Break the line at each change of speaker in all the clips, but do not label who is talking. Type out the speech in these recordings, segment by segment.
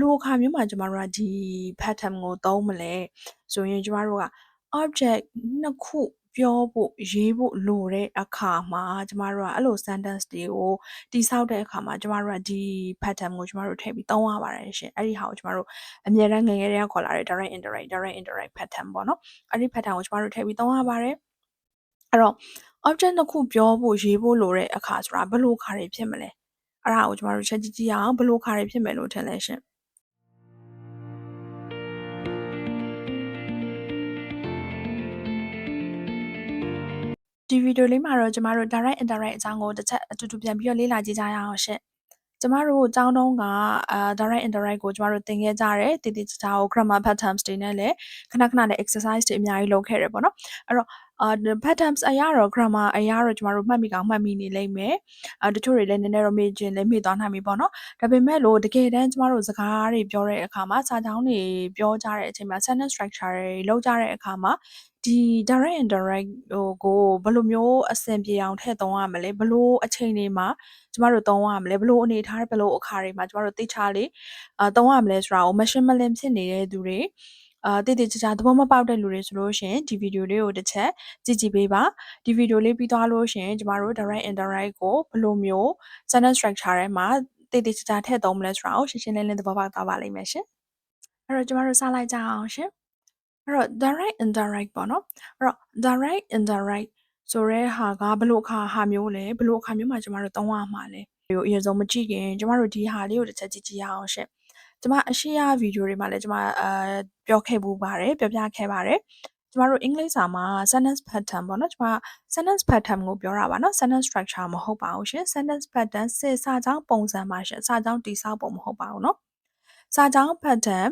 လိုအခါမျိုးမှာကျမတို့ကဒီ pattern ကိုသုံးမလဲဆိုရင်ကျမတို့က object နှစ်ခုပြောဖို့ရေးဖို့လိုတဲ့အခါမှာကျမတို့ကအဲ့လို sentence တွေကိုတိဆောက်တဲ့အခါမှာကျမတို့ကဒီ pattern ကိုကျမတို့ထည့်ပြီးသုံးရပါတယ်ရှင်အဲ့ဒီဟာကိုကျမတို့အမြဲတမ်းငယ်ငယ်တည်းကခေါ်လာတဲ့ direct indirect pattern ပေါ့နော်အဲ့ဒီ pattern ကိုကျမတို့ထည့်ပြီးသုံးရပါတယ်အဲ့တော့ object နှစ်ခုပြောဖို့ရေးဖို့လိုတဲ့အခါဆိုတာဘယ်လိုအခါတွေဖြစ်မလဲအဲ့ဒါကိုကျမတို့ချက်ကြည့်ကြည့်အောင်ဘယ်လိုအခါတွေဖြစ်မယ်လို့ထင်လဲရှင်ဒီဗီဒီယိုလေးမှာတော့ကျမတို့ direct indirect အကြောင်းကိုတစ်ချက်အတူတူပြန်ပြီးတော့လေ့လာကြည့်ကြရအောင်ရှင့်ကျမတို့ကျောင်းတုန်းကdirect indirect ကိုကျမတို့သင်ခဲ့ကြတယ်တည်တည်ချာချာကို grammar patterns တွေနဲ့လည်းခဏခဏနဲ့ exercise တွေအများကြီးလုပ်ခဲ့တယ်ပေါ့နော်အဲ့တော့patterns အရာတော့ grammar အရာတော့ကျမတို့မှတ်မိကောင်းမှတ်မိနေလိမ့်မယ်တချို့တွေလည်းနည်းနည်းတော့မေ့ခြင်းလည်းမေ့သွားနိုင်ပြီပေါ့နော်ဒါပေမဲ့လို့တကယ်တမ်းကျမတို့စကားတွေပြောတဲ့အခါမှာစာကြောင်းတွေပြောကြတဲ့အချိန်မှာ sentence structure တွေလုပ်ကြတဲ့အခါမှာဒီ direct indirect ကိုဘယ်လိုမျိုးအဆင်ပြေအောင်ထည့်သုံးရမလဲဘယ်လိုအချိန်တွေမှာကျမတို့သုံးရမလဲဘယ်လိုအနေအထားဘယ်လိုအခါတွေမှာကျမတို့သိချလေးသုံးရမလဲဆိုတာကို machine learning ဖြစ်နေတဲ့သူတွေတည်တည်ချာချာသဘောမပေါက်တဲ့လူတွေဆိုလို့ရှိရင်ဒီဗီဒီယိုလေးကိုတစ်ချက်ကြည့်ကြည့်ပေးပါဒီဗီဒီယိုလေးပြီးသွားလို့ရှိရင်ကျမတို့ direct indirect ကိုဘယ်လိုမျိုး sentence structure ထဲမှာတည်တည်ချာချာထည့်သုံးမလဲဆိုတာကိုရှင်းရှင်းလင်းလင်းသဘောပေါက်သွားပါလိမ့်မယ်ရှင်အဲ့တော့ကျမတို့စလိုက်ကြအောင်ရှင်အဲ့တော့ direct indirect ပေါ့နော်အဲ့တော့ direct indirect ဆိုတဲ့ဟာကဘယ်လိုဟာမျိုးလဲဘယ်လိုအခါမျိုးမှာကျမတို့သုံးရမှာလဲဒီကိုအရင်ဆုံးမကြည့်ခင်ကျမတို့ဒီဟာလေးကိုတစ်ချက်ကြည့်ကြည့်ရအောင်ရှင်ကျမအရှိရဗီဒီယိုတွေမှာလည်းကျမပြောခဲ့ဘူးပါတယ်ပြောပြခဲ့ပါတယ်ကျမတို့အင်္ဂလိပ်စာမှာ sentence pattern ပေါ့နော်ကျမ sentence pattern ကိုပြောတာပါနော် sentence structure မဟုတ်ပါဘူးရှင် sentence pattern စာကြောင်းပုံစံပါရှင်စာကြောင်းတိဆောက်ပုံမဟုတ်ပါဘူးနော်စာကြောင်း pattern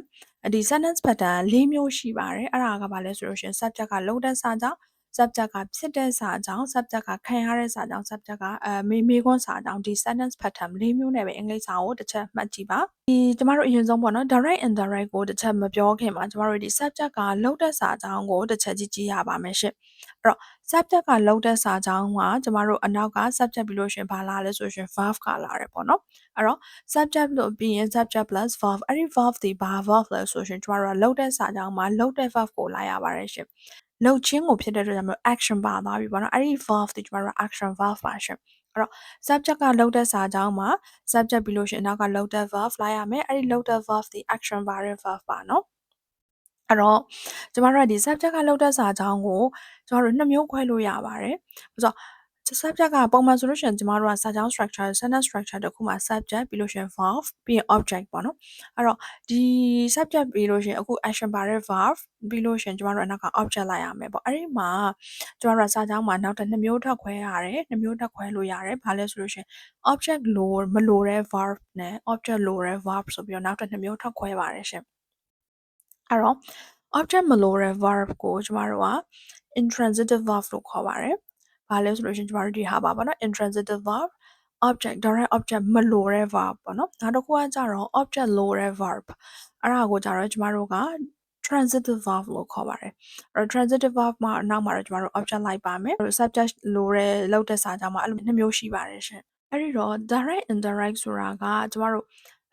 ဒီ sentence pattern ၄မျိုးရှိပါတယ်အဲ့ဒါကဘာလဲဆိုလို့ရှိရင် subject ကလုပ်တဲ့စာကြောင်း subject ကဖြစ်တဲ့စာကြောင်း subject ကခံရတဲ့စာကြောင်း subject ကမေးခွန်းစာကြောင်းဒီ sentence pattern ၄မျိုးနဲ့ပဲအင်္ဂလိပ်စာကိုတစ်ချက်မှတ်ကြည့်ပါဒီကျမတို့အရင်ဆုံးပေါ့နော် direct indirect ကိုတစ်ချက်မပြောခင်မှာကျမတို့ဒီ subject ကလုပ်တဲ့စာကြောင်းကိုတစ်ချက်ကြည့်ရပါမယ်ရှင့်အဲ့တော့ subject ကလုပ်တဲ့စာကြောင်းမှာကျမတို့အနောက်က subject ပြီးလို့ရှင်ဘာလာလဲဆိုရှင် verb ကလာတယ်ပေါ့နော်အဲ့တော့ subject လို့ပြီးရင် subject plus verb အဲ့ဒီ verb ဒီဘာ verb လဲဆိုရှင်ကျမတို့ကလုပ်တဲ့စာကြောင်းမှာလုပ်တဲ့ verb ကိုလာရပါတယ်ရှင်လုပ်ချင်းကိုဖြစ်တဲ့အတွက်ကြောင့် action ပါသွားပြီပေါ့နော်အဲ့ဒီ verb ဒီကျမတို့ action verb ပါရှင်အဲ့တော့ subject ကလုပ်တဲ့စာကြောင်းမှာ subject ပြီးလို့ရှင်နောက်ကလုပ်တဲ့ verb လာရမယ်အဲ့ဒီလုပ်တဲ့ verb ဒီ action ပါတဲ့ verb ပါနော်အဲ့တော့ကျမတို့ကဒီ subject ကလုပ်တဲ့စာကြောင်းကိုကျမတို့နှစ်မျိုးခွဲလို့ရပါတယ်ဆိုတော့ subject ကပုံမှန်ဆိုလို့ရှိရင်ကျမတို့ကစာကြောင်း structure sentence structure တစ်ခုမှာ subject ပြီးလို့ရှိရင် verb ပြီးရင် object ပေါ့နော်အဲ့တော့ဒီ subject ပြီးလို့ရှိရင်အခု action ပါတဲ့ verb ပြီးလို့ရှိရင်ကျမတို့အနောက်က object လိုက်ရမယ်ပေါ့အဲ့ဒီမှာကျမတို့ကစာကြောင်းမှာနောက်ထပ်နှစ်မျိုးထပ်ခွဲရတယ်နှစ်မျိုးထပ်ခွဲလို့ရတယ်ဘာလဲဆိုလို့ရှိရင် object လို့မလို့တဲ့ verb နဲ့ object လို့တဲ့ verb ဆိုပြီးတော့နောက်ထပ်နှစ်မျိုးထပ်ခွဲပါတယ်ရှင်အဲ့တော့ object မလိုတဲ့ verb ကိုကျမတို့က intransitive verb လို့ခေါ်ပါတယ်။ဘာလဲဆိုလို့ရှိရင်ကျမတို့ဒီဟာပါပေါ့နော် intransitive verb object direct object မလိုတဲ့ verb ပေါ့နော်။နောက်တစ်ခုကကြတော့ object လိုတဲ့ verb အဲ့ဒါကိုကြတော့ကျမတို့က transitive verb လို့ခေါ်ပါတယ်။အဲ့တော့ transitive verb မှာနောက်မှာတော့ကျမတို့ object လိုက်ပါမယ်။ subject လိုတဲ့လောက်တဲ့စာကြောင်းမှာအဲ့လိုနှစ်မျိုးရှိပါတယ်ရှင်။အဲ့ဒီတော့ direct indirect ဆိုတာကကျမတို့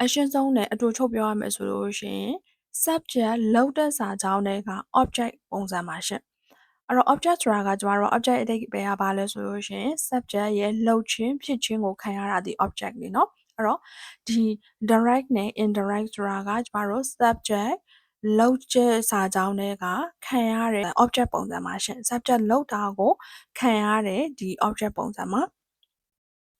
အရှင်းဆုံးနဲ့အတူချုပ်ပြောရမယ်ဆိုလို့ရှိရင် subject လုပ်တဲ့စာကြောင်းတွေက object ပုံစံပါရှင်အဲ့တော့ object ဆိုတာကကျမတို့ object အဓိပ္ပာယ်ကဘာလဲဆိုလို့ရှိရင် subject ရဲ့လုပ်ခြင်းဖြစ်ခြင်းကိုခံရတာဒီ object လေနော်အဲ့တော့ဒီ direct နဲ့ indirect ဆိုတာကကျမတို့ subject လုပ်တဲ့စာကြောင်းတွေကခံရတဲ့ object ပုံစံပါရှင် subject လုပ်တာကိုခံရတဲ့ဒီ object ပုံစံမှာ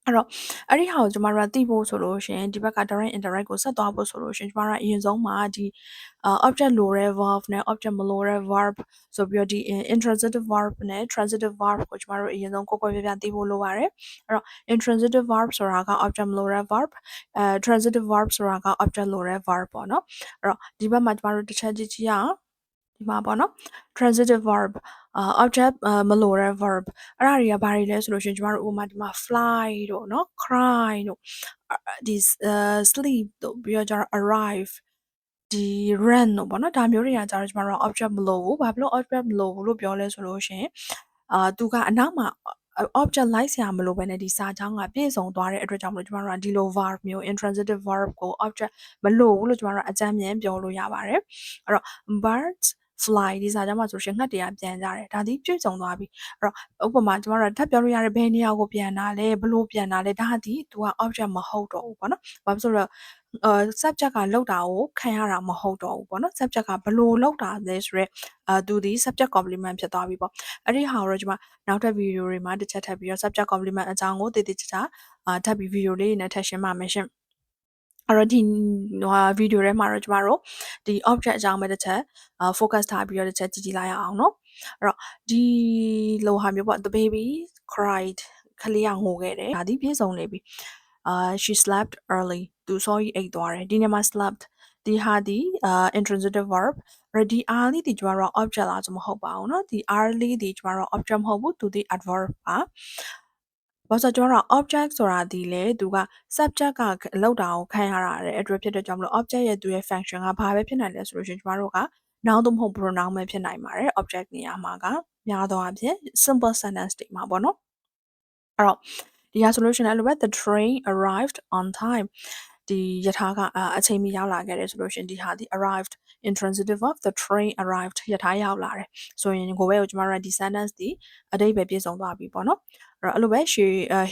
အဲ့တော့အဲ့ဒီဟာကိုကျမတို့ကသိဖို့ဆိုလို့ရှိရင်ဒီဘက်က direct indirect ကိုဆက်သွားဖို့ဆိုလို့ရှိရင်ကျမတို့ကအရင်ဆုံးမှာဒီobject လိုတဲ့ verb နဲ့ object မလိုတဲ့ verb ဆိုပြီးတော့ဒီ intransitive verb နဲ့ transitive verb ကိုကျမတို့အရင်ဆုံးကိုကိုပြပြသိဖို့လိုပါတယ်အဲ့တော့ intransitive verb ဆိုတာက object မလိုတဲ့ verb transitive verb ဆိုတာက object လိုတဲ့ verb ပေါ့နော်အဲ့တော့ဒီဘက်မှာကျမတို့တစ်ချက်ကြည့်ကြည့်ရအောင်ဒီမှာပေါ့နော် transitive verb object မလိုတဲ့ verb အဲ့ဒါတွေကဘာတွေလဲဆိုလို့ရှိရင်ကျမတို့ဥပမာဒီမှာ fly တို့เนาะ cry တို့ဒီ sleep တို့ပြီးတော့ကျတော့ arrive ဒီ run တို့ပေါ့နော်ဒါမျိုးတွေကကျတော့ကျမတို့ object မလိုဘူးဘာဖြစ်လို့ object မလိုဘူးလို့ပြောလဲဆိုလို့ရှိရင်သူကအနောက်မှာ object လိုက်ဆရာမလို့ပဲနဲ့ဒီစာကြောင်းကပြည့်စုံသွားတဲ့အတွက်ကြောင့်မလို့ကျမတို့ကဒီလို verb မျိုး intransitive verb ကို object မလို့ဘူးလို့ကျမတို့ကအကြမ်းမြင်ပြောလို့ရပါတယ်အဲ့တော့ birds fly ဒီစာကြောင်းမှာဆိုရှင်ငှက်တွေကပြန်ကြတယ်ဒါဒီပြည့်စုံသွားပြီအဲ့တော့ဥပမာကျမတို့ထပ်ပြောလို့ရတဲ့ဘယ်နေရာကိုပြန်တာလဲဘလို့ပြန်တာလဲဒါဒီသူက object မဟုတ်တော့ဘူးပေါ့နော်ဘာဖြစ်လို့subject ကလောက်တာကိုခံရတာမဟုတ်တော့ဘူးပေါ့နော် subject ကဘလို့လောက်တာလဲဆိုတော့သူဒီ subject complement ဖြစ်သွားပြီပေါ့အဲ့ဒီဟာကိုတော့ကျမနောက်ထပ်ဗီဒီယိုတွေမှာတစ်ချက်ထပ်ပြီးတော့ subject complement အကြောင်းကိုတည်တည်ချာချာထပ်ပြီးဗီဒီယိုလေးနဲ့ထပ်ရှင်းပါမယ်ရှင်အဲ့တော့ဒီဗီဒီယိုထဲမှာတော့ကျမတို့ဒီ object အကြောင်းပဲတစ်ချက်focus ထားပြီးတော့တစ်ချက်ကြည့်ကြည့်လိုက်ရအောင်เนาะအဲ့တော့ဒီလိုဟာမျိုးပေါ့ the baby cried ခလေးကငိုခဲ့တယ်ဒါဒီပြေဆုံးနေပြီshe slept early သူစောကြီးအိပ်သွားတယ်ဒီနေ့မှာ slept ဒီဟာဒီ intransitive verb ready early ဒီကျမတို့ object လားဆိုမဟုတ်ပါဘူးเนาะဒီ early ဒီကျမတို့ object မဟုတ်ဘူးသူဒီ adverb ပါဘာလို့ကျွန်တော်တို့ object ဆိုတာဒီလေသူက subject ကလောက်တာကိုခံရတာတဲ့အတွက်ဖြစ်တဲ့ကြောင့်မလို့ object ရဲ့သူရဲ့ function ကဘာပဲဖြစ်နိုင်လဲဆိုလို့ရှိရင်ကျွန်တော်တို့က noun သို့မဟုတ် pronoun ပဲဖြစ်နိုင်ပါတယ် object နေရာမှာကများသောအားဖြင့် simple sentence တွေမှာပေါ့နော်အဲ့တော့ဒီဟာဆိုလို့ရှိရင်လည်း the train arrived on time ဒီယထာကအချိန်မီရောက်လာခဲ့တယ်ဆိုလို့ရှိရင်ဒီဟာဒီ arrived intransitive of the train arrived ယထာရောက်လာတယ်ဆိုရင်ကိုပဲကိုကျွန်တော်တို့ဒီ sentence ဒီအဓိပ္ပာယ်ပြည့်စုံသွားပြီပေါ့နော်အဲ့လိုပဲ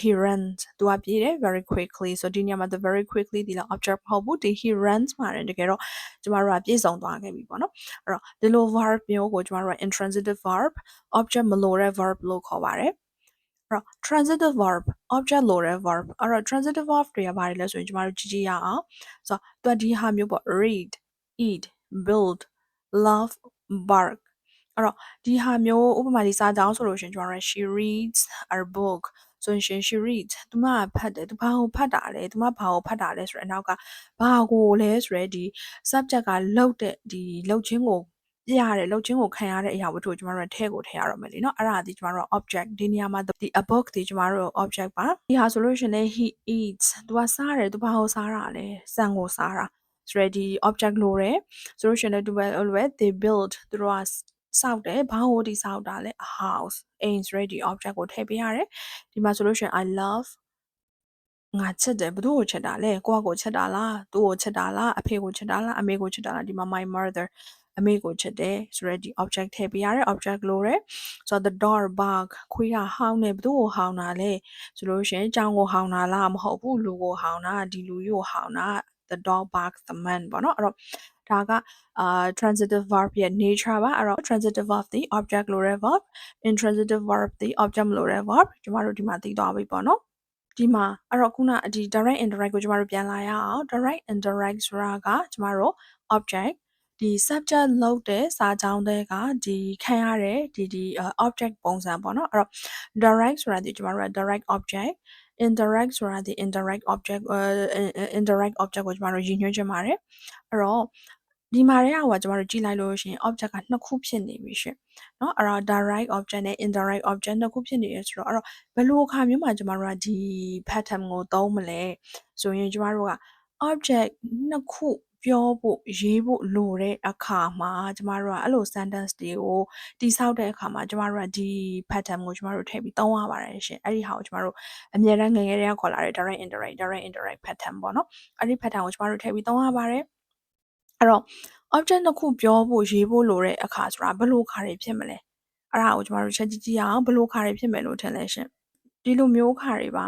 he runs သူကပြေးတယ် very quickly ဆိုဒီနေရာမှာ the very quickly ဒီလောက် object မဟုတ်ဘူးဒီ he runs မှာတကယ်တော့ကျွန်တော်တို့ကပြည့်စုံသွားခဲ့ပြီပေါ့နော်အဲ့တော့ဒီလို verb မျိုးကိုကျွန်တော်တို့က intransitive verb object မလိုတဲ့ verb လို့ခေါ်ပါတယ်အဲ့တော့ transitive verb object လိုတဲ့ verb အဲ့တော့ transitive verb တွေကဘာတွေလဲဆိုရင်ကျွန်တော်တို့ကြည့်ကြည့်ရအောင်ဆိုတော့ဒီဟာမျိုးပေါ့ read eat build love bark အဲ့တော့ဒီဟာမျိုးဥပမာဒီစာကြောင်းဆိုလို့ရှင်ကျွန်တော်တို့ she reads a book ဆိုရင် she reads သူမဖတ်တယ်သူဘာကိုဖတ်တာလဲသူမဘာကိုဖတ်တာလဲဆိုတော့အနောက်ကဘာကိုလဲဆိုရဲဒီ subject ကလောက်တဲ့ဒီလောက်ချင်းကိုပြရတယ်လောက်ချင်းကိုခံရတဲ့အရာဝတ္ထုကိုကျမတို့ထဲကိုထည့်ရတော့မယ်လीเนาะအဲ့ဒါဒီကျမတို့ object ဒီနေရာမှာဒီ a book ဒီကျမတို့ object ပါဒီဟာဆိုလို့ရှင်လေ he eats သူကစားတယ်သူဘာကိုစားတာလဲစံကိုစားတာဆိုရဒီ object လို့တယ်ဆိုလို့ရှင်လေသူပဲ they build သူတို့ကစောက်တယ်ဘာကိုဒီစောက်တာလဲ a house အိမ်ဆိုရဒီ object ကိုထည့်ပေးရတယ်ဒီမှာဆိုလို့ရှင် I love ငါချစ်တယ်ဘသူ့ကိုချစ်တာလဲကိုယ့်ကိုချစ်တာလားသူ့ကိုချစ်တာလားအဖေကိုချစ်တာလားအမေကိုချစ်တာလားဒီမှာ my mother အမေကိုချစ်တယ်ဆိုရဒီ object ထည့်ပေးရတယ် object လို့ရယ်ဆိုတော့ the dog bark ခွေးကဟောင်းနေဘသူ့ကိုဟောင်းတာလဲဆိုလို့ရှိရင်ကြောင်ကိုဟောင်းတာလားမဟုတ်ဘူးလူကိုဟောင်းတာဒီလူကြီးကိုဟောင်းတာ the dog barks the man ပေါ့နော်အဲ့တော့ဒါကtransitive verb ရဲ့ nature ပါအဲ့တော့ transitive verb ဒီ object လို့ရယ် verb intransitive verb ဒီ object မလို့ရယ် verb ကျမတို့ဒီမှာသိသွားပြီပေါ့နော်ဒီမှာအဲ့တော့ခုနဒီ direct indirect ကိုကျမတို့ပြန်လာရအောင် direct indirect ဆိုတာကကျမတို့ object ဒီ subject လောက်တဲ့စာကြောင်းတွေကဒီခံရတဲ့ဒီ object ပုံစံပေါ့နော်အဲ့တော့ direct ဆိုတာဒီကျမတို့က direct object indirect ဆိုတာဒီ indirect object indirect object ကိုကျမတို့ရည်ညွှန်းချင်ပါတယ်အဲ့တော့ဒီမှာတဲ့ဟာကကျမတို့ကြည့်လိုက်လို့ရှိရင် object ကနှစ်ခုဖြစ်နေပြီရှင်เนาะအဲ့တော့ direct object နဲ့ indirect object နှစ်ခုဖြစ်နေရဆိုတော့အဲ့တော့ဘယ်လိုအခါမျိုးမှာကျမတို့ကဒီ pattern ကိုသုံးမလဲဆိုရင်ကျမတို့က object နှစ်ခုပြောဖို့ရေးဖို့လိုတဲ့အခါမှာကျမတို့ကအဲ့လို sentence တွေကိုတိဆောက်တဲ့အခါမှာကျမတို့ကဒီ pattern ကိုကျမတို့ထည့်ပြီးသုံးရပါတယ်ရှင်အဲ့ဒီဟာကိုကျမတို့အမြဲတမ်းငယ်ငယ်တည်းကခေါ်လာတဲ့ direct indirect pattern ပေါ့နော်အဲ့ဒီ pattern ကိုကျမတို့ထည့်ပြီးသုံးရပါတယ်အဲ့တော့ object နှစ်ခုပြောဖို့ရေးဖို့လိုတဲ့အခါဆိုတာဘယ်လိုခါတွေဖြစ်မလဲအဲ့ဒါကိုကျမတို့ချက်ကြည့်ကြည့်အောင်ဘယ်လိုခါတွေဖြစ်မယ်လို့ထင်လဲရှင်ဒီလိုမျိုးခါတွေပါ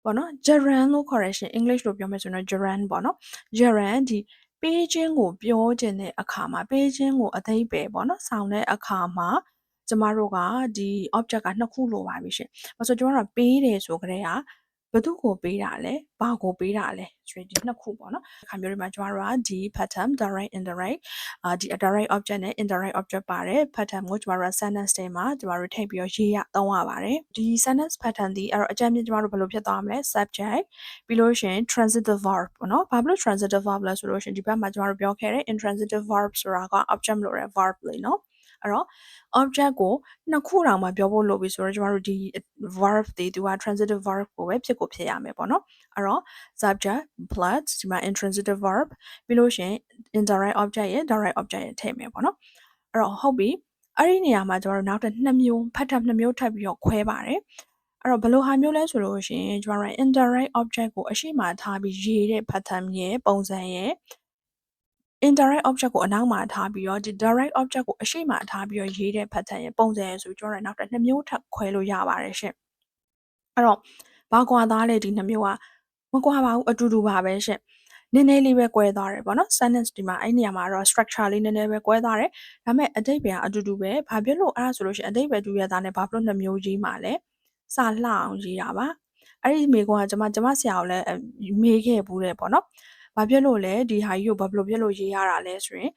ပေါ့နော် gerund လို့ခေါ်ရရှင် English လို့ပြောမယ်ဆိုတော့ gerund ပေါ့နော် gerund ဒီပေးခြင်းကိုပြောခြင်းတဲ့အခါမှာပေးခြင်းကိုအသိပယ်ပေါ့နော်ဆောင်းတဲ့အခါမှာကျမတို့ကဒီ object ကနှစ်ခုလိုပါပြီရှင်။ဘာလို့ဆိုကျမတို့ကပေးတယ်ဆိုကြတဲ့ကဘသူကိုပေးတာလဲဘာကိုပေးတာလဲဆိုဒီနှစ်ခုပေါ့နော်အခါမျိုးတွေမှာကျမတို့ကဒီ pattern direct indirect ဒီ direct object နဲ့ indirect object ပါတယ် pattern ကိုကျမတို့က sentence ထဲမှာကျမတို့ထည့်ပြီးတော့ရေးရသုံးရပါတယ်ဒီ sentence pattern ဒီအဲ့တော့အကြမ်းမြင်ကျမတို့ဘယ်လိုဖြစ်သွားမလဲ subject ပြီးလို့ရှိရင် transitive verb ပေါ့နော်ဘာဖြစ်လို့ transitive verb လဲဆိုလို့ရှိရင်ဒီဘက်မှာကျမတို့ပြောခဲ့တဲ့ intransitive verb ဆိုတာက object လို့ရယ် verb လေနော်အဲ့တော့ object ကိုနှစ်ခုတောင်မှပြောဖို့လိုပြီဆိုတော့ကျမတို့ဒီ verb တွေသူက transitive verb ကိုပဲဖြစ်ကိုဖြစ်ရမယ်ပေါ့နော်အဲ့တော့ subject plus ဒီမှာ intransitive verb ပြီးလို့ရှိရင် indirect object ရဲ့ direct object ရဲ့ထည့်မယ်ပေါ့နော်အဲ့တော့ဟုတ်ပြီ အဲ့ဒီနေရာမှာကျမတို့နောက်ထပ်2မျိုး pattern 2မျိုးထပ်ပြီးတော့ခွဲပါတယ်အဲ့တော့ဘယ်လိုဟာမျိုးလဲဆိုလို့ရှိရင်ကျမတို့ indirect object ကိုအရှိမထားပြီးရေးတဲ့ pattern ရဲ့ပုံစံရဲ့ indirect object ကိုအနောက်မှာထားပြီးတော့ဒီ direct object ကိုအရှိမထားပြီးတော့ရေးတဲ့ pattern ရဲ့ပုံစံရဲ့ဆိုကျမတို့နောက်ထပ်2မျိုးထပ်ခွဲလို့ရပါတယ်ရှင်အဲ့တော့ဘာကွာသားလဲဒီ2မျိုးကမကွာပါဘူးအတူတူပါပဲရှင်နည်းနည်းလေးပဲကွဲသွားတယ်ပေါ့နော် sentence ဒီမှာအဲ့နေရာမှာတော့ structure လေးနည်းနည်းပဲကွဲသွားတယ်ဒါပေမဲ့အဓိပ္ပာယ်ကအတူတူပဲဘာဖြစ်လို့အဲ့ဒါဆိုလို့ရှိရင်အဓိပ္ပာယ်တူရတာနဲ့ဘာဖြစ်လို့2မျိုးရေးမှာလဲစာလှအောင်ရေးတာပါအဲ့ဒီမိကွန်းကကျမဆရာကိုလည်းမေးခဲ့ဘူးတယ်ပေါ့နော်ဘာဖြစ်လို့လဲဒီဟာကြီးကိုဘာဖြစ်လို့ရေးရတာလဲဆိုရင်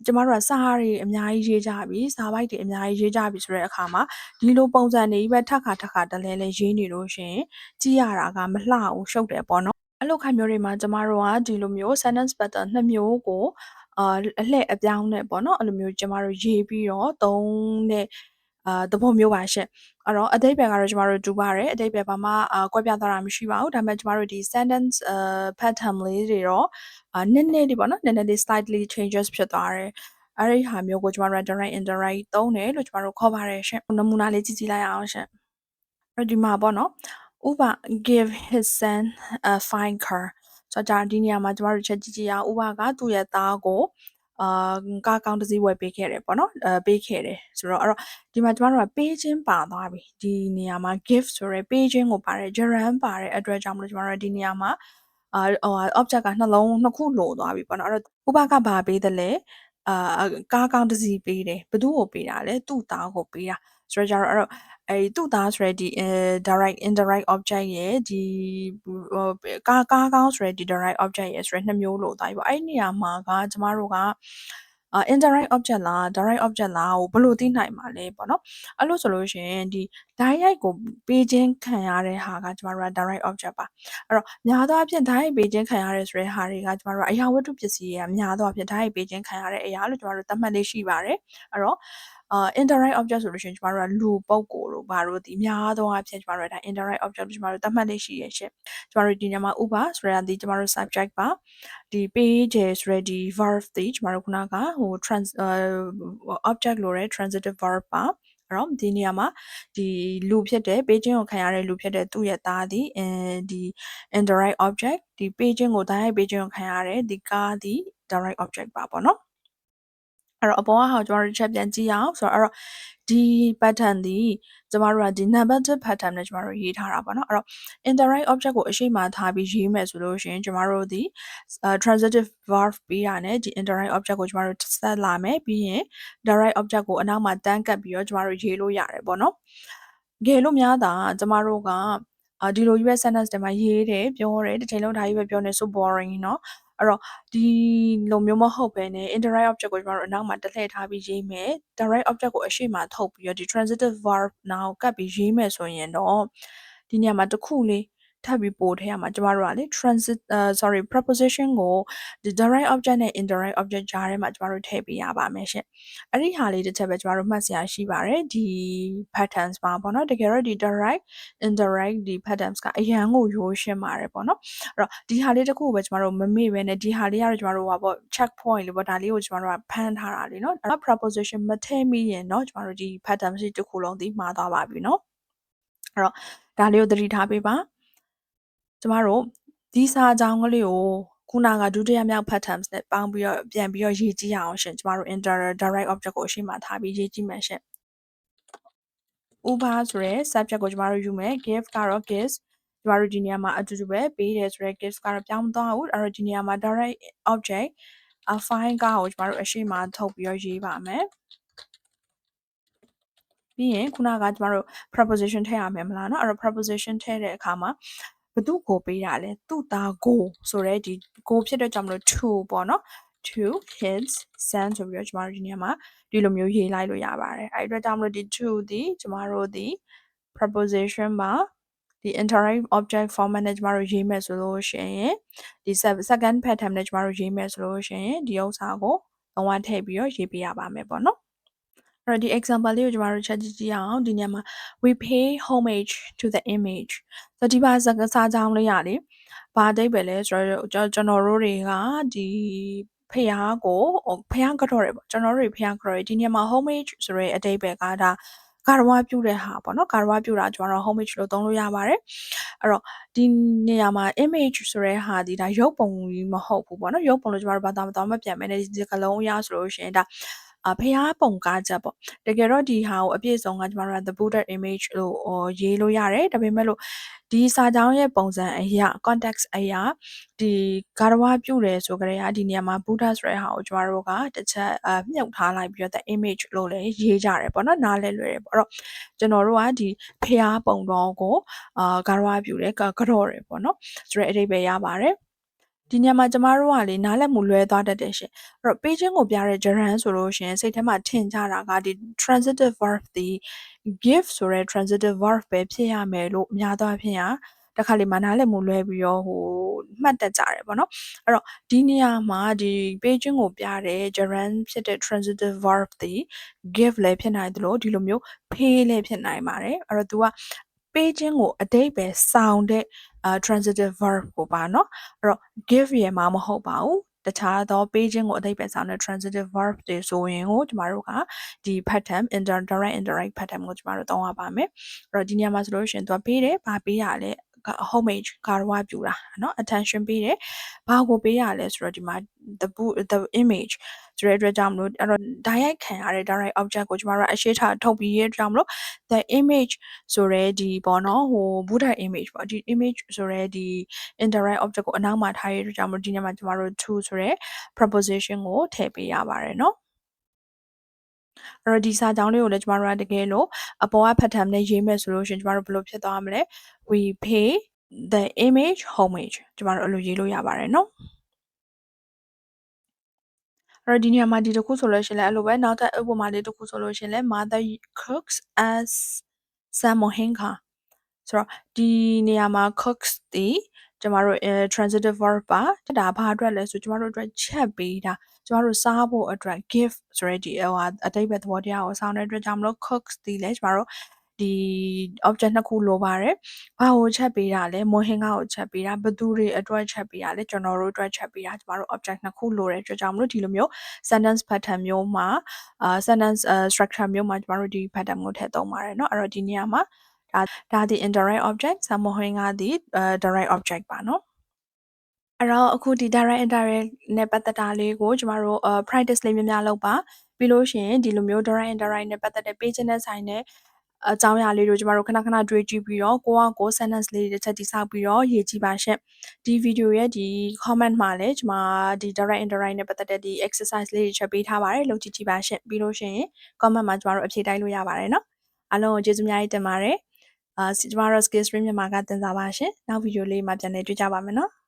ကျမတို့ကစာတွေအများကြီးရေးကြပြီစာပိုက်တွေအများကြီးရေးကြပြီဆိုတဲ့အခါမှာဒီလိုပုံစံတွေပဲထပ်ခါတလဲလဲရေးနေလို့ရှင်ကြည့်ရတာကမလှဘူးရှုပ်တယ်ပေါ့နော်အဲ့လိုခိုင်မျိုးတွေမှာကျမတို့ကဒီလိုမျိုး sentence pattern 2မျိုးကိုအလှည့်အပြောင်းနဲ့ပေါ့နော်အဲ့လိုမျိုးကျမတို့ရေးပြီးတော့သုံးတဲ့သဘောမျိုးပါရှင့်အဲ့တော့အဓိပ္ပာယ်ကတော့ကျမတို့တူပါတယ်အဓိပ္ပာယ်ဘာမှကွဲပြားသွားတာမရှိပါဘူးဒါပေမဲ့ကျမတို့ဒီ sentence pattern လေးတွေတော့နည်းနည်းလေးပေါ့နော်နည်းနည်းလေး slightly changes ဖြစ်သွားတယ်အဲ့ဒီဟာမျိုးကိုကျမတို့ direct indirect သုံးတယ်လို့ကျမတို့ခေါ်ပါတယ်ရှင့်နမူနာလေးကြည့်ကြည့်လိုက်အောင်ရှင့်အဲ့ဒီမှာပေါ့နော်ဥပ give his son a fine car ဆိုတော့ဒီနေရာမှာကျမတို့ချက်ကြည့်ကြည့်ရအောင်ဥပကသူ့ရဲ့သားကိုကားကောင်းတစ်စီးဝယ်ပေးခဲ့တယ်ပေါ့နော်ပေးခဲ့တယ်ဆိုတော့အဲ့တော့ဒီမှာကျမတို့ကပေးခြင်းပါသွားပြီဒီနေရာမှာ gift ဆိုရဲပေးခြင်းကိုပါတယ် gerund ပါတဲ့အတွက်ကြောင့်မလို့ကျမတို့ဒီနေရာမှာobject ကနှစ်ခုလိုသွားပြီပေါ့နော်အဲ့တော့ဥပကဘာပေးတယ်လဲကားကောင်းတစ်စီးပေးတယ်ဘသူ့ကိုပေးတာလဲသူ့သားကိုပေးတာဆိုတော့ကျတော့အဲ့တော့သူ့သားဆိုရဲဒီ direct indirect object ရဲ့ဒီကားကောင်းဆိုရဲဒီ direct object ရဲ့ဆိုရဲ2မျိုးလို့သွားပြီပေါ့အဲ့ဒီနေရာမှာကကျမတို့ကindirect object လား direct object လားကိုဘယ်လိုသိနိုင်မှာလဲပေါ့နော်အဲ့လိုဆိုလို့ရှိရင်ဒီ direct ကိုပေးခြင်းခံရတဲ့ဟာကကျမတို့က direct object ပါအဲ့တော့များသောအားဖြင့် direct ပေးခြင်းခံရတဲ့ဆိုတဲ့ဟာတွေကကျမတို့ကအရာဝတ္ထုပစ္စည်းတွေကများသောအားဖြင့် direct ပေးခြင်းခံရတဲ့အရာလို့ကျမတို့သတ်မှတ်လေးရှိပါတယ်အဲ့တော့indirect object ဆိုလို့ရှိရင်ကျမတို့ကလူပုဂ္ဂိုလ်တို့ဘာလို့ဒီများသောအားဖြင့်ကျမတို့ကဒါ indirect object လို့ကျမတို့သတ်မှတ်လေးရှိရရှင့်ကျမတို့ဒီညမှာဥပဆိုတာဒီကျမတို့ subject ပါဒီပေးတယ်ဆိုရဲဒီ verb တွေကျမတို့ခုနကဟို object လို့ရ transitive verb ပါအဲ့တော့ဒီနေရာမှာဒီလူဖြစ်တဲ့ပေးခြင်းကိုခံရတဲ့လူဖြစ်တဲ့သူ့ရဲ့သားဒီဒီ indirect object ဒီပေးခြင်းကိုတိုက်ရိုက်ပေးခြင်းကိုခံရတဲ့ဒီကားဒီ direct object ပါပေါ့နော်အဲ့တော့အပေါ်ကဟာကျွန်တော်တို့ချက်ပြန်ကြည့်အောင်ဆိုတော့အဲ့တော့ဒီ pattern ဒီကျမတို့ကဒီ normative pattern နဲ့ကျမတို့ရေးထားတာပေါ့နော်အဲ့တော့ indirect object ကိုအရှိမထားပြီးရေးမယ်ဆိုလို့ရှိရင်ကျမတို့ဒီ transitive verb ပြီးတာနဲ့ဒီ indirect object ကိုကျမတို့ဆက်လာမယ်ပြီးရင် direct object ကိုအနောက်မှာတန်းကပ်ပြီးတော့ကျမတို့ရေးလို့ရတယ်ပေါ့နော်။ငယ်လို့များတာကျမတို့ကဒီလို US sentence တွေမှာရေးတယ်ပြောတယ်တစ်ချိန်လုံးဒါကြီးပဲပြောနေ so boring เนาะအဲ့တော့ဒီလိုမျိုးမဟုတ်ဘဲနဲ့ indirect object ကိုကျမတို့အနောက်မှာတလှည့်ထားပြီးရေးမယ် direct object ကိုအရှေ့မှာထုတ်ပြီးတော့ဒီ transitive verb နောက်ကပ်ပြီးရေးမယ်ဆိုရင်တော့ဒီနေရာမှာတစ်ခုလေးထပ်ပြီးပို့ထည့်ရမှာကျမတို့ကလေ preposition ကိုဒီ direct object နဲ့ indirect object ကြားထဲမှာကျမတို့ထည့်ပေးရပါမယ်ရှင့်အဲ့ဒီဟာလေးတစ်ချက်ပဲကျမတို့မှတ်စရာရှိပါတယ်ဒီ patterns မှာပေါ့နော်တကယ်တော့ဒီ direct indirect ဒီ patterns ကအရန်ကိုရိုးရှင်းပါတယ်ပေါ့နော်အဲ့တော့ဒီဟာလေးတစ်ခုပဲကျမတို့မမေ့ပဲနဲ့ဒီဟာလေးကတော့ကျမတို့ဟောပေါ့ check point လေးပေါ့ဒါလေးကိုကျမတို့ကဖမ်းထားတာလေနော်အဲ့ preposition မထည့်မိရင်เนาะကျမတို့ဒီ pattern ရှိတစ်ခုလုံးဒီမှားသွားပါပြီเนาะအဲ့တော့ဒါလေးကိုသတိထားပေးပါကျမတို့ဒီစာကြောင်းကလေးကိုခုနကဒုတိယမြောက် patterns နဲ့ပေါင်းပြီးတော့ပြန်ပြီးတော့ရေးကြည့်ရအောင်ရှင်ကျမတို့ direct object ကိုအရှိမထားပြီးရေးကြည့်မယ်ရှင်ဥပဆိုရဲ subject ကိုကျမတို့ယူမယ် give ကတော့ gives ကျမတို့ဒီနေရာမှာအတူတူပဲပေးတယ်ဆိုရဲ gives ကတော့ပြောင်းမသွားဘူးအဲ့တော့ဒီနေရာမှာ direct object find ကိုကျမတို့အရှိမထုတ်ပြီးတော့ရေးပါမယ်ပြီးရင်ခုနကကျမတို့ preposition ထည့်ရမယ်မလားเนาะအဲ့တော့ preposition ထည့်တဲ့အခါမှာဘသူ့ကိုပေးတာလဲသူ့သားကိုဆိုရဲဒီကိုဖြစ်တဲ့ကြောင့်မလို့ to ပေါ့เนาะ to his son ဆိုပြီးတော့ကျမတို့ဒီနေရာမှာဒီလိုမျိုးရေးလိုက်လို့ရပါတယ်အဲ့ဒီအတွက်ကြောင့်မလို့ဒီ to ဒီကျမတို့ဒီ preposition မှာဒီ indirect object format နဲ့ကျမတို့ရေးမယ်ဆိုလို့ရှိရင်ဒီ second pattern နဲ့ကျမတို့ရေးမယ်ဆိုလို့ရှိရင်ဒီဥစ္စာကိုလုံးဝထည့်ပြီးတော့ရေးပေးရပါမယ်ပေါ့နော် အဲ့တော့ဒီ example လေးကိုကျမတို့ချက်ကြည့်ကြည့်အောင်ဒီနေရာမှာ we pay homage to the image ဆိုတော့ဒီပါစာကြောင်းလေးရလေဘာအဓိပ္ပာယ်လဲဆိုတော့ကျွန်တော်တို့တွေကဒီဖျားကိုဖျားကတော့တယ်ပေါ့ကျွန်တော်တို့တွေဖျားကတော့တယ်ဒီနေရာမှာ homage ဆိုတဲ့အဓိပ္ပာယ်ကဒါကာရဝပြုတဲ့ဟာပေါ့နော်ကာရဝပြုတာကျွန်တော်တို့ homage လို့သုံးလို့ရပါတယ်အဲ့တော့ဒီနေရာမှာ image ဆိုတဲ့ဟာဒီဒါရုပ်ပုံကြီးမဟုတ်ဘူးပေါ့နော်ရုပ်ပုံလို့ကျွန်တော်တို့ဘာသာမတော်မပြန်မယ်နဲ့ဒီကလုံးအရဆိုလို့ရှိရင်ဒါဖျားပုံကားချက်ပေါ့တကယ်တော့ဒီဟာကိုအပြည့်စုံကကျမတို့က the Buddha image လို့ရေးလို့ရတယ်ဒါပေမဲ့လို့ဒီစာကြောင်းရဲ့ပုံစံအရာ context အရာဒီဂါရဝပြုတယ်ဆိုကြတဲ့ဒီနေရာမှာ Buddha ဆိုတဲ့ဟာကိုကျမတို့ကတစ်ချက်မြုပ်ထားလိုက်ပြီးတော့ the image လို့လည်းရေးကြတယ်ပေါ့နော်နားလဲလွယ်တယ်ပေါ့အဲ့တော့ကျွန်တော်တို့ကဒီဖျားပုံတော်ကိုဂါရဝပြုတယ်ကတော့တယ်ပေါ့နော်ဆိုတဲ့အဓိပ္ပာယ်ရပါတယ်ဒီညမှာကျမတို့ကလေနားလည်မှုလွဲသွားတတ်တယ်ရှင်အဲ့တော့ပေးခြင်းကိုပြတဲ့ gerund ဆိုလို့ရှင်စိတ်ထဲမှာထင်ကြတာကဒီ transitive verb ဒီ give ဆိုတဲ့ transitive verb ပဲဖြစ်ရမယ်လို့အများသောအားဖြင့်တခါလေမှနားလည်မှုလွဲပြီးတော့မှတ်တတ်ကြတယ်ပေါ့နော်အဲ့တော့ဒီနေရာမှာဒီပေးခြင်းကိုပြတဲ့ gerund ဖြစ်တဲ့ transitive verb ဒီ give လည်းဖြစ်နိုင်တယ်လို့ဒီလိုမျိုး pay လည်းဖြစ်နိုင်ပါတယ်အဲ့တော့ तू ကပေးခြင်းကိုအတိတ်ပဲဆောင်တဲ့transitive verb ကိုပါเนาะအဲ့တော့ give ရမှာမဟုတ်ပါဘူးတခြားသောပေးခြင်းကိုအတိတ်ပဲဆောင်တဲ့ transitive verb တွေဆိုရင်ကိုကျမတို့ကဒီ pattern direct indirect pattern ကိုကျမတို့သုံးရပါမယ်အဲ့တော့ဒီနေရာမှာဆိုလို့ရှိရင်သူကပေးတယ်ဘာပေးရလဲ homage ကာရဝပြုတာเนาะ attention ပေးတယ်ဘာကိုပေးရလဲဆိုတော့ဒီမှာ the image ဆိုတဲ့အတွက်ကြောင့်မလို့အဲ့တော့ direct ခံရတဲ့ direct object ကိုကျမတို့အရှိထားထုတ်ပြီးရတဲ့ကြောင့်မလို့ the image ဆိုရဲဒီပေါ့နော်Buddha image ပေါ့ဒီ image ဆိုရဲဒီ indirect object ကိုအနောက်မှာထားရတဲ့အတွက်ကြောင့်မလို့ဒီနေ့မှာကျမတို့ to ဆိုရဲ preposition ကိုထည့်ပေးရပါတယ်เนาะအဲ့တော့ဒီစာကြောင်းလေးကိုလည်းကျမတို့ကတကယ်လို့အပေါ်က pattern နဲ့ရေးမယ်ဆိုလို့ရှင်ကျမတို့ဘယ်လိုဖြစ်သွားမလဲ we pay the image homage ကျမတို့အဲ့လိုရေးလို့ရပါတယ်เนาะအဲ့တော့ဒီနေရာမှာဒီတစ်ခုဆိုလို့ရှင်လည်းအဲ့လိုပဲနောက်ထပ်ဥပမာလေးတစ်ခုဆိုလို့ရှင်လည်း mother cooks as samohinga ဆိုတော့ဒီနေရာမှာ cooks တီကျမတို့transitive verb ပါဒါဘာအတွက်လဲဆိုကျမတို့အတွက်ချက်ပေးတာကျမတို့စားဖို့အတွက် give ဆိုရဲဒီအတိတ်ပဲသဘောတရားကိုဆောင်းတဲ့အတွက်ကြောင့်မလို့ cooks တီလဲကျမတို့ဒီ object နှစ်ခုလိုပါတယ်ဘာကိုချက်ပေးတာလဲမွန်ဟင်္ဂါကိုချက်ပေးတာဘသူတွေအတွက်ချက်ပေးတာလဲကျွန်တော်တို့အတွက်ချက်ပေးတာကျမတို့ object နှစ်ခုလိုတဲ့အတွက်ကြောင့်မလို့ဒီလိုမျိုး sentence pattern မျိုးမှာsentence structure မျိုးမှာကျမတို့ဒီ pattern ကိုထည့်သုံးပါတယ်เนาะအဲ့တော့ဒီနေရာမှာဒါဒီ indirect object ဆာမဟွင်းကဒီ direct object ပါเนาะအဲ့တော့အခုဒီ direct indirect နဲ့ပတ်သက်တာလေးကိုကျမတို့ practice လေးများများလုပ်ပါပြီးလို့ရှိရင်ဒီလိုမျိုး direct indirect နဲ့ပတ်သက်တဲ့ page နဲ့ဆိုင်တဲ့အကြောင်းအရာလေးတို့ကျမတို့ခဏခဏတွေးကြည့်ပြီးတော့ကို sentence လေးတွေတစ်ချက်တိဆောက်ပြီးတော့ရေးကြည့်ပါရှင့်ဒီ video ရဲ့ဒီ comment မှာလည်းကျမဒီ direct indirect နဲ့ပတ်သက်တဲ့ဒီ exercise လေးတွေချက်ပေးထားပါတယ်လုပ်ကြည့်ကြည့်ပါရှင့်ပြီးလို့ရှိရင် comment မှာကျမတို့အဖြေတိုက်လို့ရပါတယ်เนาะအားလုံးကိုကျေးဇူးများကြီးတင်ပါတယ်ကျမတို့ Skills Stream မြန်မာကတင်စားပါရှင်နောက် video လေးမှာပြန်လည်တွေ့ကြပါမယ်နော်